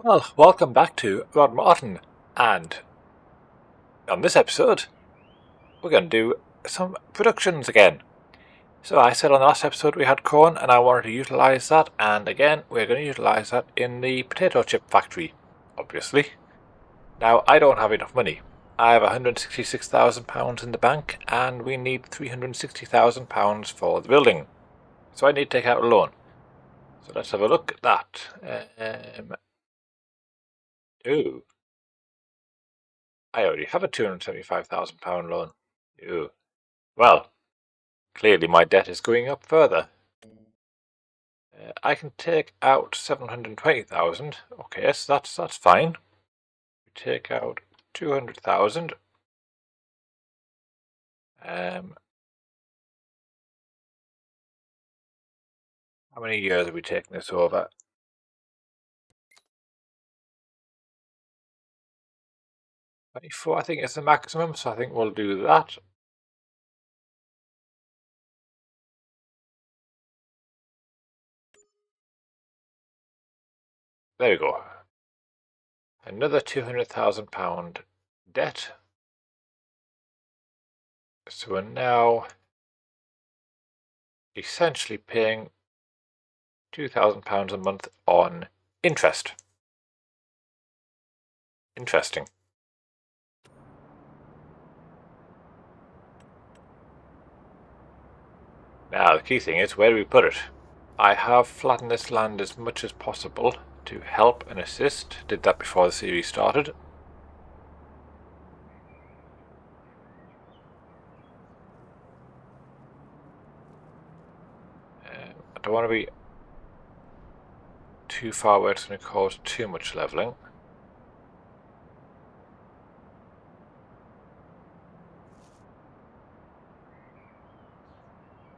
Well, welcome back to Rodmarton, and on this episode, we're going to do some productions again. So I said on the last episode we had corn, and I wanted to utilise that, and again, we're going to utilise that in the potato chip factory, obviously. Now, I don't have enough money. I have £166,000 in the bank, and we need £360,000 for the building. So I need to take out a loan. So let's have a look at that. Ooh. I already have a £275,000 loan. Ooh. Well, clearly my debt is going up further. I can take out 720,000. Okay, so that's fine. We take out 200,000. How many years have we taken this over? 24, I think is the maximum, so I think we'll do that. There we go. Another £200,000 debt. So we're now essentially paying £2,000 a month on interest. Interesting. Now the key thing is, where do we put it? I have flattened this land as much as possible to help and assist. Did that before the series started. I don't want to be too far where it's going to cause too much levelling.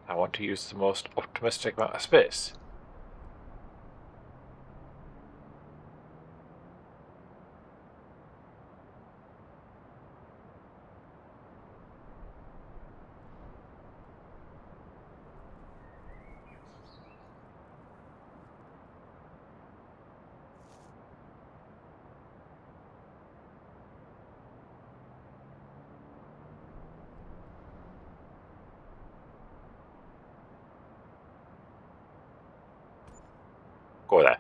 I want to use the most optimistic amount of space. Go there.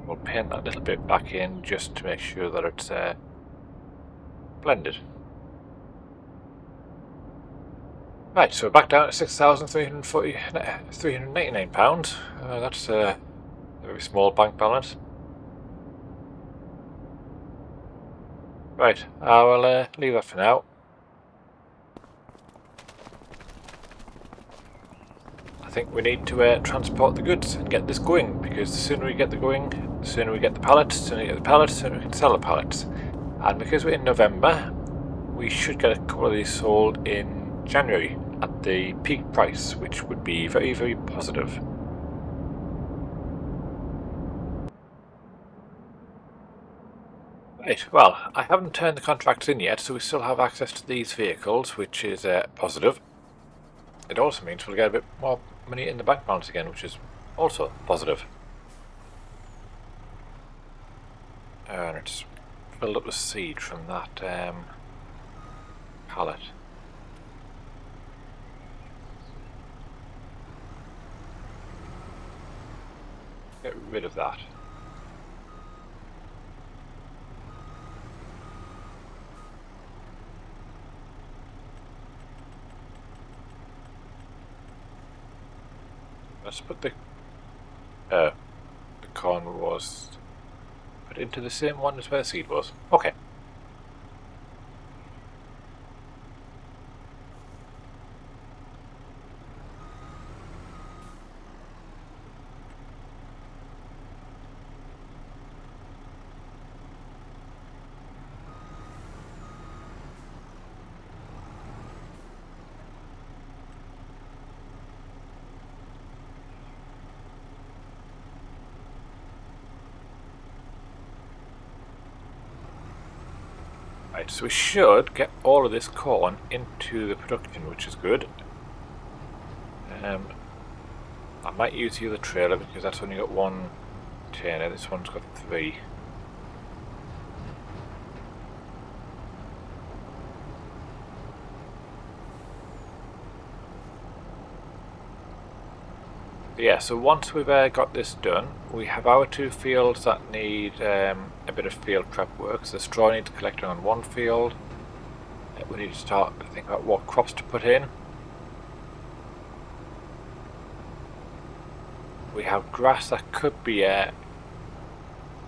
We'll paint that little bit back in just to make sure that it's blended. Right, so we're back down at £6,399. That's a very small bank balance. Right, I will leave that for now. I think we need to transport the goods and get this going, because the sooner we get the going, the sooner we get the pallets, the sooner we get the pallets, the sooner we can sell the pallets. And because we're in November, we should get a couple of these sold in January at the peak price, which would be very, very positive. Right, well, I haven't turned the contracts in yet, so we still have access to these vehicles, which is positive. It also means we'll get a bit more money in the bank balance again, which is also positive. And it's filled up the seed from that pallet. Get rid of that. Let's put the corn was put into the same one as where the seed was. Okay. Right, so we should get all of this corn into the production, which is good. I might use the other trailer because that's only got one container. This one's got 3. Yeah, so once we've got this done, we have our 2 fields that need a bit of field prep work. So the straw needs collecting on one field. We need to start to think about what crops to put in. We have grass that could be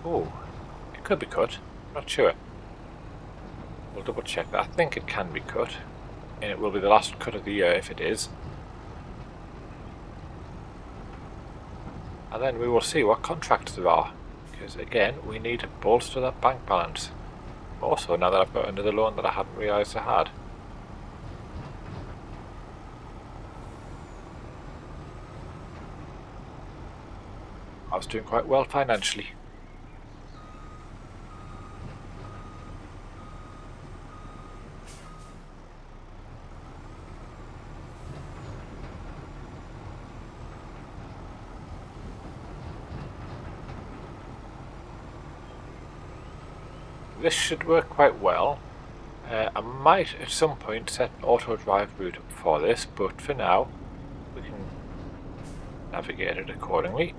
oh, it could be cut. I'm not sure. We'll double check that. I think it can be cut, and it will be the last cut of the year if it is. And then we will see what contracts there are, because again we need to bolster that bank balance. Also, now that I've got another loan that I hadn't realised I had. I was doing quite well financially. This should work quite well. I might at some point set an auto drive route up for this, but for now we can navigate it accordingly.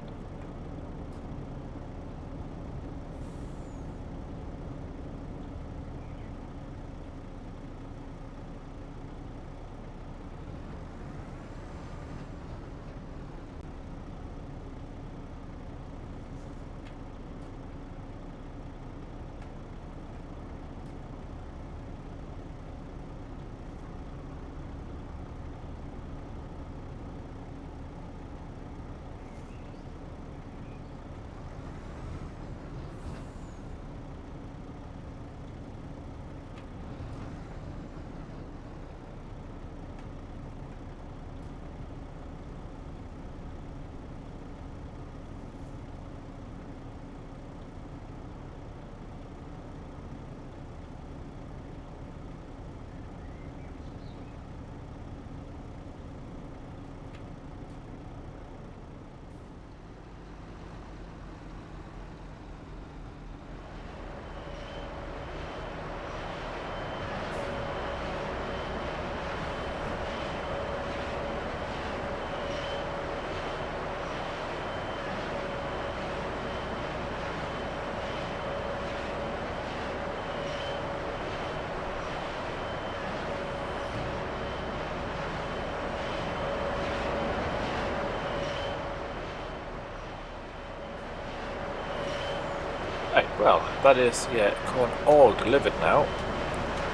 Right, well, that is corn all delivered now.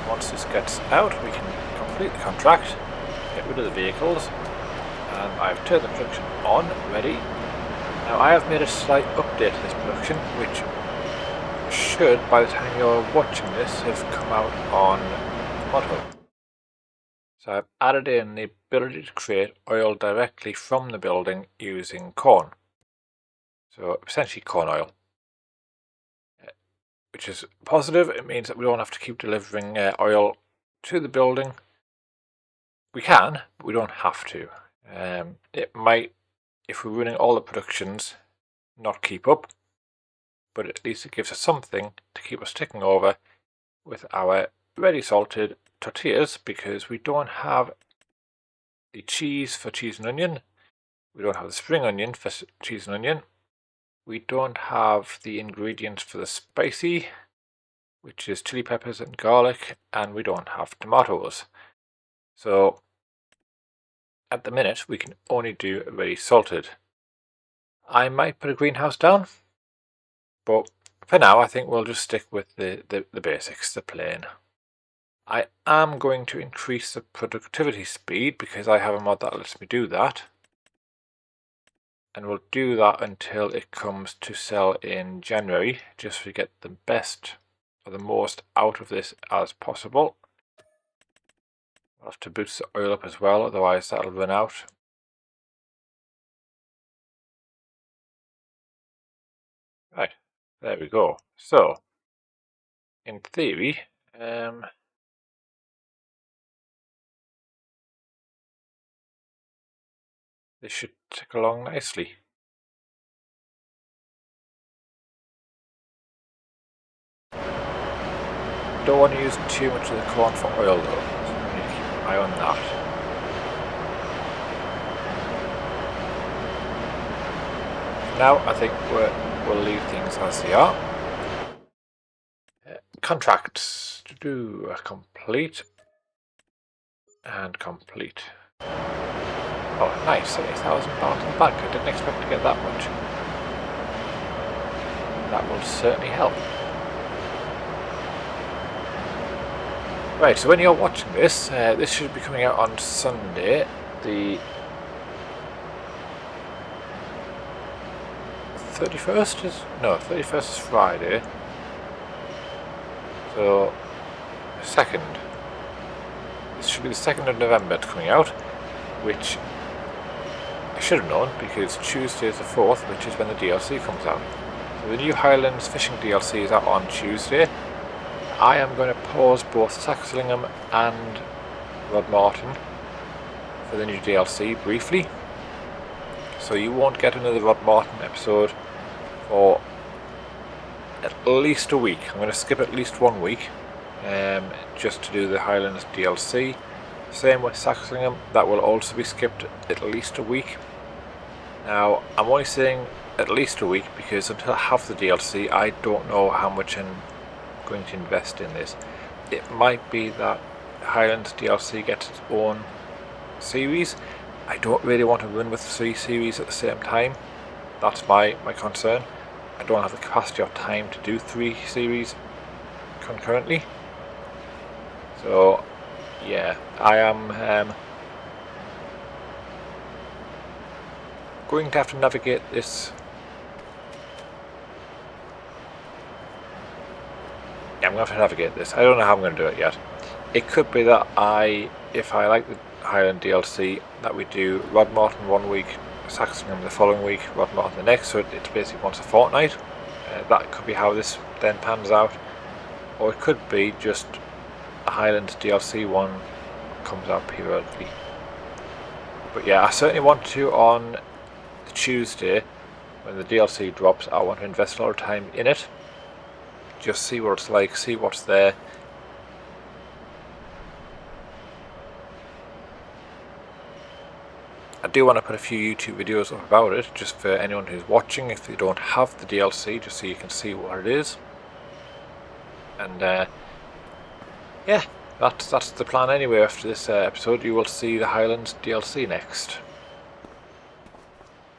Once this gets out, we can complete the contract, get rid of the vehicles, and I've turned the production on, ready. Now I have made a slight update to this production, which should, by the time you're watching this, have come out on Model. So I've added in the ability to create oil directly from the building using corn. So essentially corn oil. Which is positive. It means that we don't have to keep delivering oil to the building. We can, but we don't have to. It might, if we're running all the productions, not keep up, but at least it gives us something to keep us ticking over with our ready salted tortillas, because we don't have the cheese for cheese and onion. We don't have the spring onion for cheese and onion. We don't have the ingredients for the spicy, which is chili peppers and garlic, and we don't have tomatoes. So at the minute we can only do ready salted. I might put a greenhouse down, but for now I think we'll just stick with the basics, the plain. I am going to increase the productivity speed because I have a mod that lets me do that. And we'll do that until it comes to sell in January, just to get the best or the most out of this as possible. I'll have to boost the oil up as well, otherwise that'll run out. Right, there we go. So, in theory, This should tick along nicely. Don't want to use too much of the corn for oil though, so we need to keep an eye on that. Now I think we'll leave things as they are. Contracts to do complete and complete. Oh, nice, £70,000 in the bank. I didn't expect to get that much. That will certainly help. Right, so when you're watching this, this should be coming out on Sunday, the 31st is? No, 31st is Friday. So, 2nd. This should be the 2nd of November it's coming out, which I should have known because Tuesday is the 4th, which is when the DLC comes out. So the new Highlands Fishing DLC is out on Tuesday. I am going to pause both Saxlingham and Rodmarton for the new DLC briefly. So you won't get another Rodmarton episode for at least a week. I'm going to skip at least 1 week just to do the Highlands DLC. Same with Saxlingham, that will also be skipped at least a week. Now I'm only saying at least a week because until I have the DLC I don't know how much I'm going to invest in this. It might be that Highlands DLC gets its own series. I don't really want to run with 3 series at the same time. That's my concern. I don't have the capacity or time to do 3 series concurrently. So yeah, I am going to have to navigate this. Yeah, I'm going to have to navigate this. I don't know how I'm going to do it yet. It could be that if I like the Highland DLC, that we do Rodmarton 1 week, Saxlingham the following week, Rodmarton the next, so it's basically once a fortnight. That could be how this then pans out. Or it could be just a Highland DLC one comes out periodically. But yeah, I certainly want to on the Tuesday, when the DLC drops, I want to invest a lot of time in it. Just see what it's like, see what's there. I do want to put a few YouTube videos up about it, just for anyone who's watching, if you don't have the DLC, just so you can see what it is. And yeah, that's the plan anyway. After this episode, you will see the Highlands DLC next.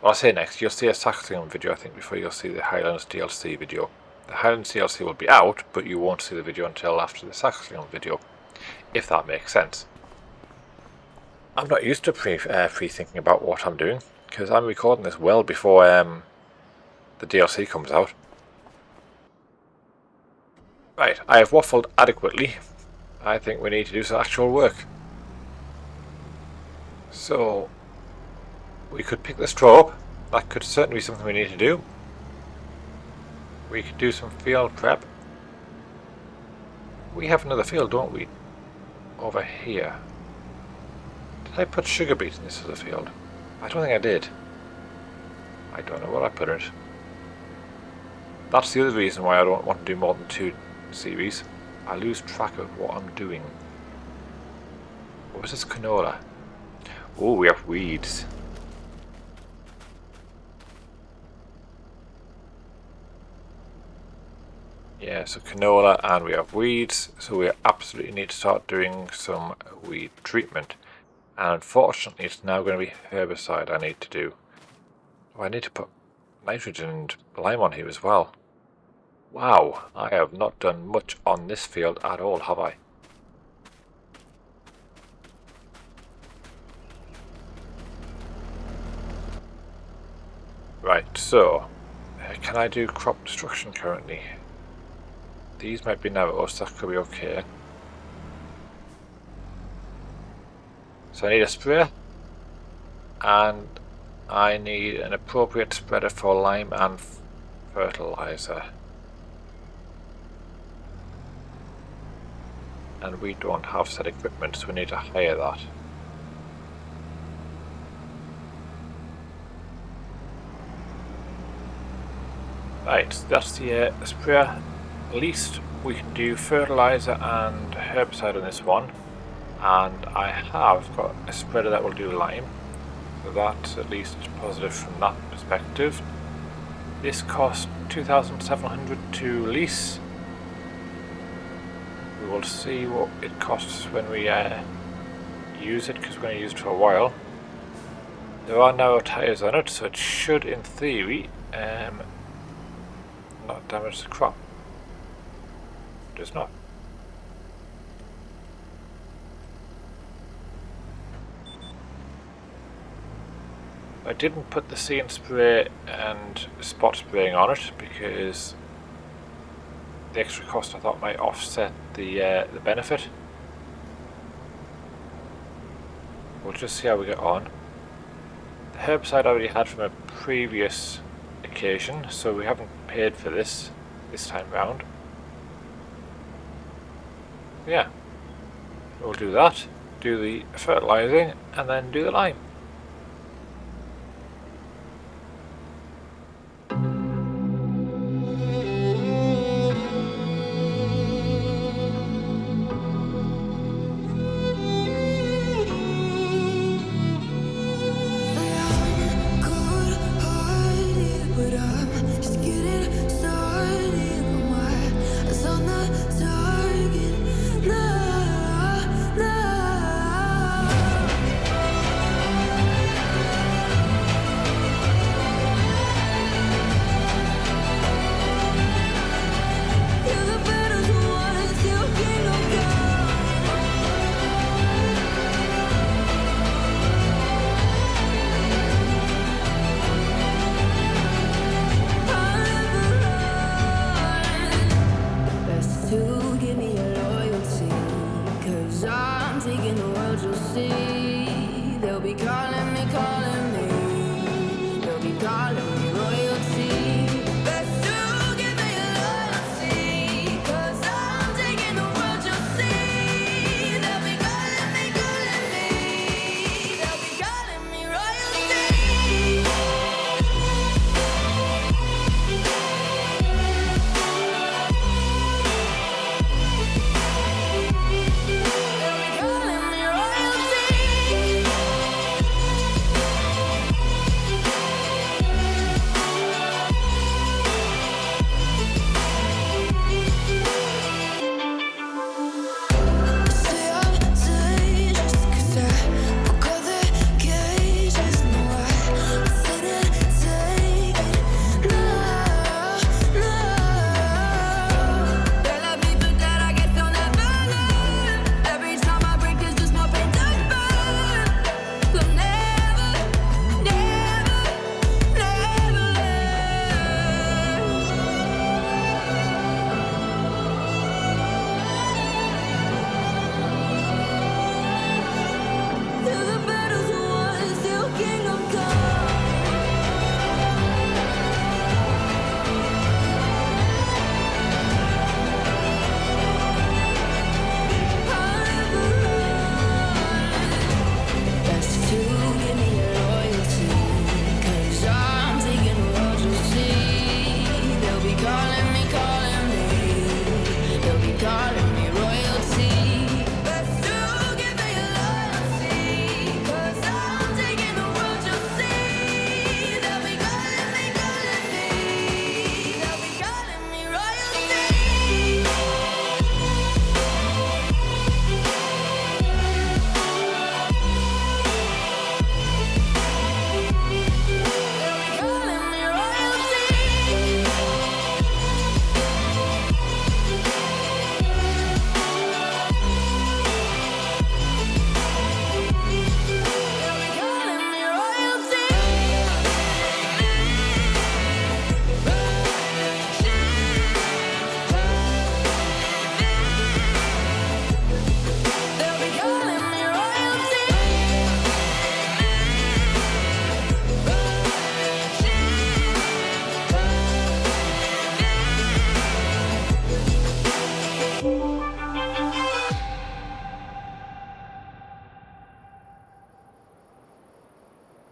Well, I say next, you'll see a Saxlingham video, I think, before you'll see the Highlands DLC video. The Highlands DLC will be out, but you won't see the video until after the Saxlingham video, if that makes sense. I'm not used to pre-thinking about what I'm doing, because I'm recording this well before the DLC comes out. Right, I have waffled adequately. I think we need to do some actual work. So, we could pick the straw up. That could certainly be something we need to do. We could do some field prep. We have another field, don't we? Over here. Did I put sugar beets in this other field? I don't think I did. I don't know what I put in it. That's the other reason why I don't want to do more than 2 series. I lose track of what I'm doing. What was this canola? Oh, we have weeds. Yeah, so canola and we have weeds, so we absolutely need to start doing some weed treatment. And unfortunately it's now going to be herbicide I need to do. Oh, I need to put nitrogen and lime on here as well. Wow, I have not done much on this field at all, have I? Right, so can I do crop destruction currently? These might be narrows, that could be okay. So I need a sprayer, and I need an appropriate spreader for lime and fertilizer. And we don't have said equipment, so we need to hire that. Right, so that's the sprayer. At least we can do fertilizer and herbicide on this one. And I have got a spreader that will do lime. So that's at least positive from that perspective. This costs 2,700 to lease. We will see what it costs when we use it, because we're going to use it for a while. There are narrow tyres on it, so it should, in theory, not damage the crop. It does not. I didn't put the See and Spray and spot spraying on it because the extra cost I thought might offset the benefit. We'll just see how we get on. The herbicide I already had from a previous occasion, so we haven't paid for this time round. Yeah, we'll do that, do the fertilizing, and then do the lime.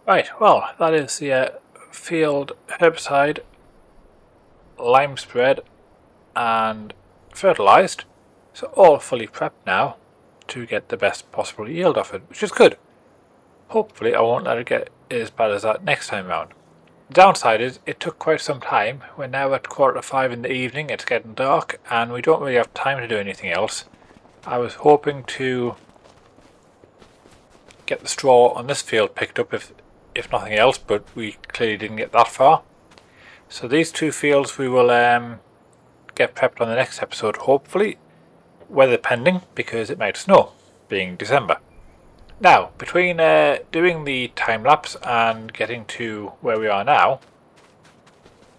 Right, well, that is the field herbicide lime spread and fertilised. So all fully prepped now to get the best possible yield off it, which is good. Hopefully I won't let it get as bad as that next time round. The downside is it took quite some time. We're now at 4:45 in the evening, it's getting dark, and we don't really have time to do anything else. I was hoping to get the straw on this field picked up if nothing else, but we clearly didn't get that far. So these two fields we will get prepped on the next episode, hopefully, weather pending, because it might snow, being December. Now, between doing the time lapse and getting to where we are now,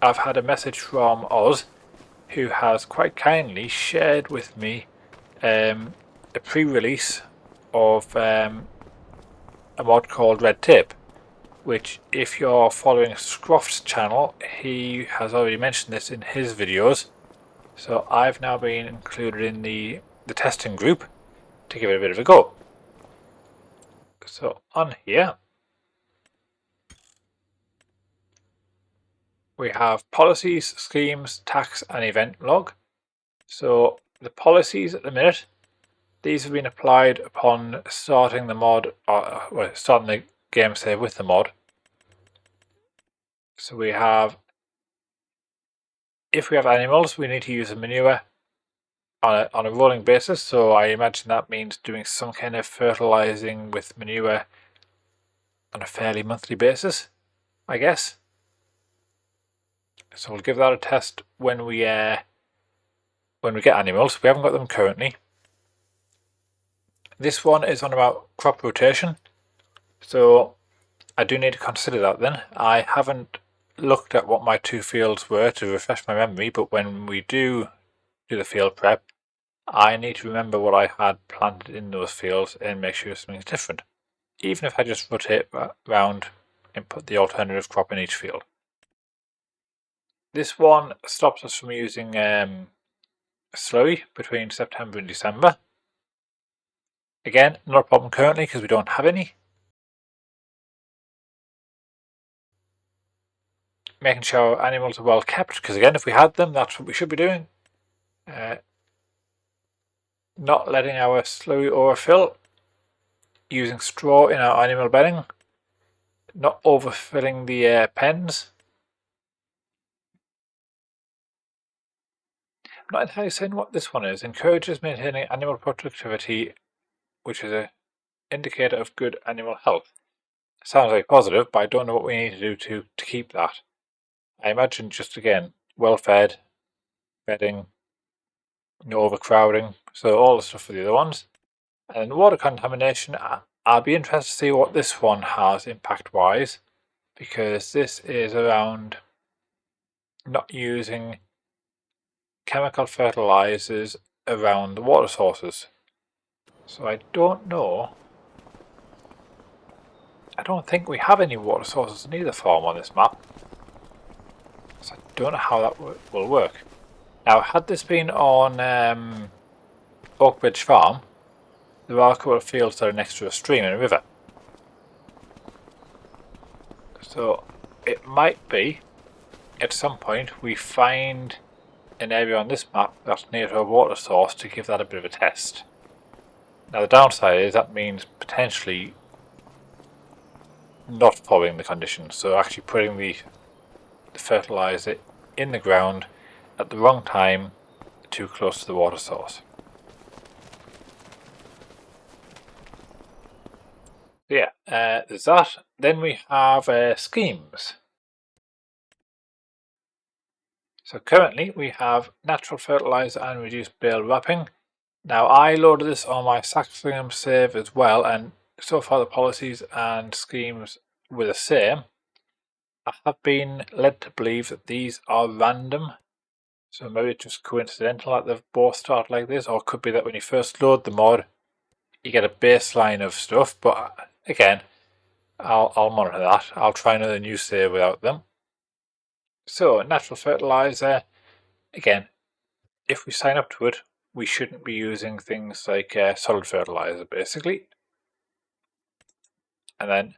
I've had a message from Oz, who has quite kindly shared with me a pre-release of a mod called Red Tape, which, if you're following Scroft's channel, he has already mentioned this in his videos. So I've now been included in the testing group to give it a bit of a go. So on here we have policies, schemes, tax and event log. So the policies at the minute, these have been applied upon starting the mod, or starting the game save with the mod. So we have, if we have animals, we need to use a manure on a rolling basis. So I imagine that means doing some kind of fertilizing with manure on a fairly monthly basis, I guess. So we'll give that a test when we get animals. We haven't got them currently. This one is on about crop rotation, so I do need to consider that then. I haven't looked at what my two fields were to refresh my memory, but when we do the field prep, I need to remember what I had planted in those fields and make sure something's different, even if I just rotate around and put the alternative crop in each field. This one stops us from using slurry between September and December. Again, not a problem currently because we don't have any. Making sure our animals are well kept, because again, if we had them, that's what we should be doing. Not letting our slurry overfill. Using straw in our animal bedding. Not overfilling the pens. I'm not entirely saying what this one is. Encourages maintaining animal productivity, which is an indicator of good animal health. Sounds very positive, but I don't know what we need to do to keep that. I imagine just, again, well fed, bedding, no overcrowding, so all the stuff for the other ones. And water contamination, I'll be interested to see what this one has impact wise, because this is around not using chemical fertilizers around the water sources. So I don't know. I don't think we have any water sources in either form on this map, so I don't know how that will work. Now, had this been on Oakridge Farm, there are a couple of fields that are next to a stream and a river. So it might be at some point we find an area on this map that's near to a water source to give that a bit of a test. Now the downside is that means potentially not following the conditions, so actually putting the fertilizer in the ground at the wrong time, too close to the water source. So yeah, there's that. Then we have schemes. So currently we have natural fertilizer and reduced bale wrapping. Now I loaded this on my Saxingham save as well, and so far the policies and schemes were the same. I have been led to believe that these are random, so maybe it's just coincidental that they've both started like this, or it could be that when you first load the mod you get a baseline of stuff, but again, I'll monitor that. I'll try another new save without them. So natural fertilizer, again, if we sign up to it, we shouldn't be using things like solid fertilizer basically. And then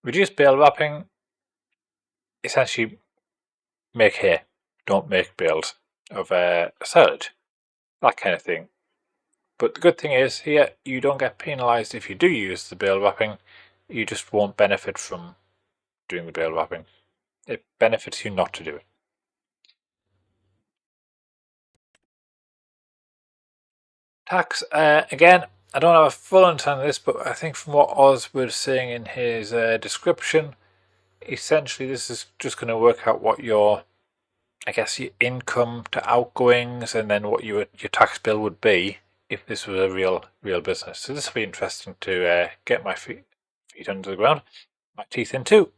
reduce bale wrapping, essentially make hay. don't make bales of silage, that kind of thing. But the good thing is here you don't get penalised if you do use the bale wrapping. You just won't benefit from doing the bale wrapping. It benefits you not to do it. Tax, again, I don't have a full understanding of this, but I think from what Oz was saying in his description, essentially this is just going to work out what your, I guess, your income to outgoings and then what your tax bill would be if this was a real business. So this will be interesting to get my feet under the ground, my teeth into.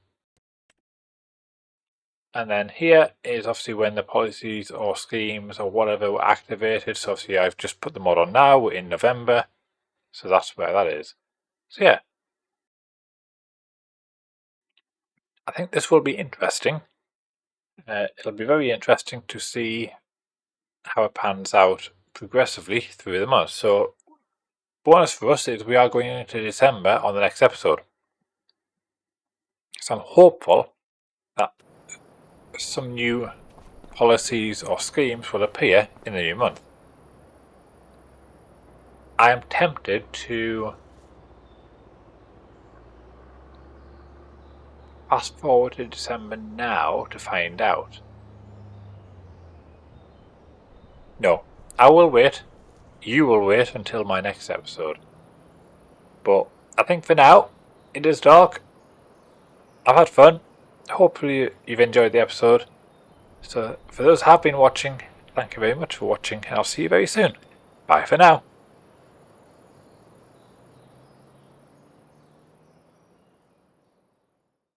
And then here is obviously when the policies or schemes or whatever were activated. So obviously I've just put the mod on now, we're in November. So that's where that is. So yeah. I think this will be interesting. It'll be very interesting to see how it pans out progressively through the month. So bonus for us is we are going into December on the next episode. So I'm hopeful that some new policies or schemes will appear in the new month. I am tempted to fast forward to December now to find out. No, I will wait. You will wait until my next episode. But I think for now, it is dark. I've had fun. Hopefully you've enjoyed the episode. So for those who have been watching, thank you very much for watching, and I'll see you very soon. Bye for now.